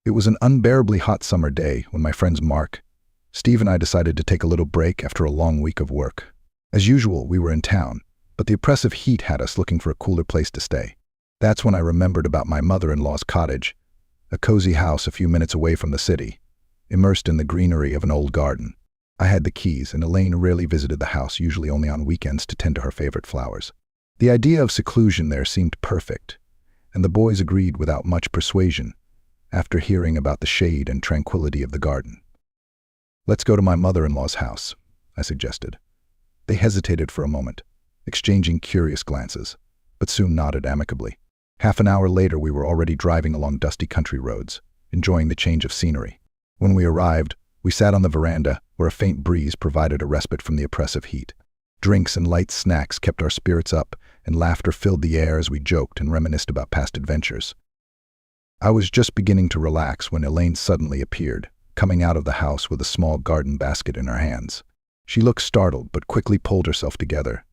It was an unbearably hot summer day when my friends Mark, Steve and I decided to take a little break after a long week of work. As usual, we were in town, but the oppressive heat had us looking for a cooler place to stay. That's when I remembered about my mother-in-law's cottage, a cozy house a few minutes away from the city, immersed in the greenery of an old garden. I had the keys, and Elaine rarely visited the house, usually only on weekends to tend to her favorite flowers. The idea of seclusion there seemed perfect, and the boys agreed without much persuasion after hearing about the shade and tranquility of the garden. "Let's go to my mother-in-law's house," I suggested. They hesitated for a moment, exchanging curious glances, but soon nodded amicably. Half an hour later, we were already driving along dusty country roads, enjoying the change of scenery. When we arrived, we sat on the veranda, where a faint breeze provided a respite from the oppressive heat. Drinks and light snacks kept our spirits up, and laughter filled the air as we joked and reminisced about past adventures. I was just beginning to relax when Elaine suddenly appeared, coming out of the house with a small garden basket in her hands. She looked startled, but quickly pulled herself together.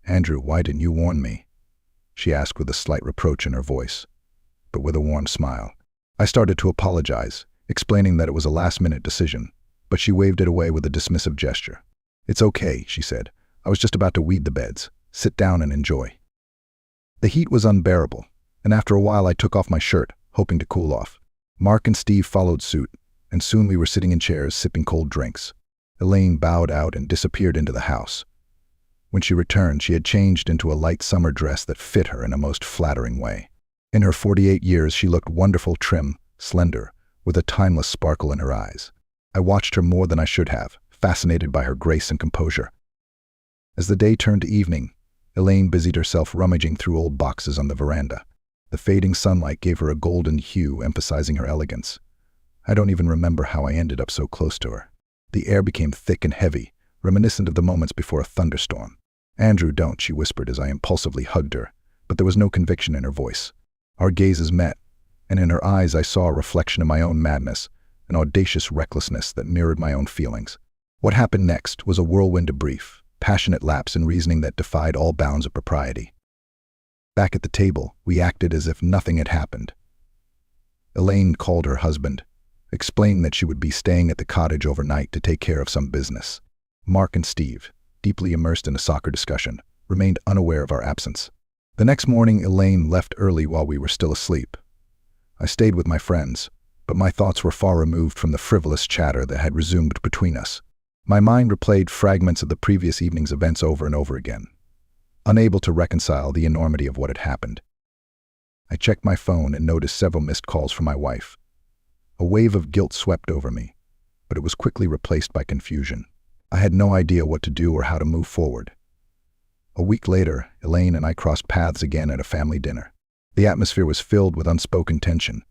"Andrew, why didn't you warn me?" she asked with a slight reproach in her voice, but with a warm smile. I started to apologize, explaining that it was a last-minute decision, but she waved it away with a dismissive gesture. "It's okay," she said. "I was just about to weed the beds. Sit down and enjoy." The heat was unbearable, and after a while I took off my shirt, hoping to cool off. Mark and Steve followed suit, and soon we were sitting in chairs sipping cold drinks. Elaine bowed out and disappeared into the house. When she returned, she had changed into a light summer dress that fit her in a most flattering way. In her 48 years, she looked wonderful, trim, slender, with a timeless sparkle in her eyes. I watched her more than I should have, fascinated by her grace and composure. As the day turned to evening, Elaine busied herself rummaging through old boxes on the veranda. The fading sunlight gave her a golden hue, emphasizing her elegance. I don't even remember how I ended up so close to her. The air became thick and heavy, reminiscent of the moments before a thunderstorm. "Andrew, don't," she whispered as I impulsively hugged her, but there was no conviction in her voice. Our gazes met, and in her eyes I saw a reflection of my own madness, an audacious recklessness that mirrored my own feelings. What happened next was a whirlwind of brief, passionate lapse in reasoning that defied all bounds of propriety. Back at the table, we acted as if nothing had happened. Elaine called her husband, explaining that she would be staying at the cottage overnight to take care of some business. Mark and Steve, deeply immersed in a soccer discussion, remained unaware of our absence. The next morning, Elaine left early while we were still asleep. I stayed with my friends, but my thoughts were far removed from the frivolous chatter that had resumed between us. My mind replayed fragments of the previous evening's events over and over again, unable to reconcile the enormity of what had happened. I checked my phone and noticed several missed calls from my wife. A wave of guilt swept over me, but it was quickly replaced by confusion. I had no idea what to do or how to move forward. A week later, Elaine and I crossed paths again at a family dinner. The atmosphere was filled with unspoken tension.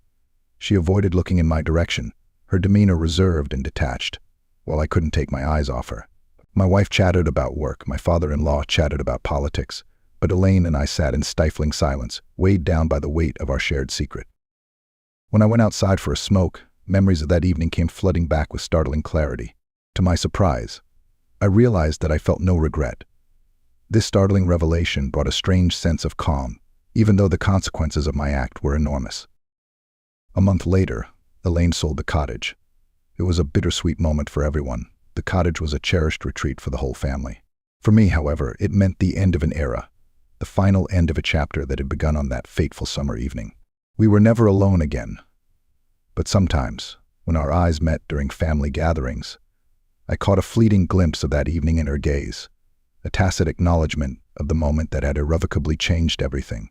She avoided looking in my direction, her demeanor reserved and detached, while I couldn't take my eyes off her. My wife chatted about work, my father-in-law chatted about politics, but Elaine and I sat in stifling silence, weighed down by the weight of our shared secret. When I went outside for a smoke, memories of that evening came flooding back with startling clarity. To my surprise, I realized that I felt no regret. This startling revelation brought a strange sense of calm, even though the consequences of my act were enormous. A month later, Elaine sold the cottage. It was a bittersweet moment for everyone. The cottage was a cherished retreat for the whole family. For me, however, it meant the end of an era, the final end of a chapter that had begun on that fateful summer evening. We were never alone again, but sometimes, when our eyes met during family gatherings, I caught a fleeting glimpse of that evening in her gaze, a tacit acknowledgement of the moment that had irrevocably changed everything.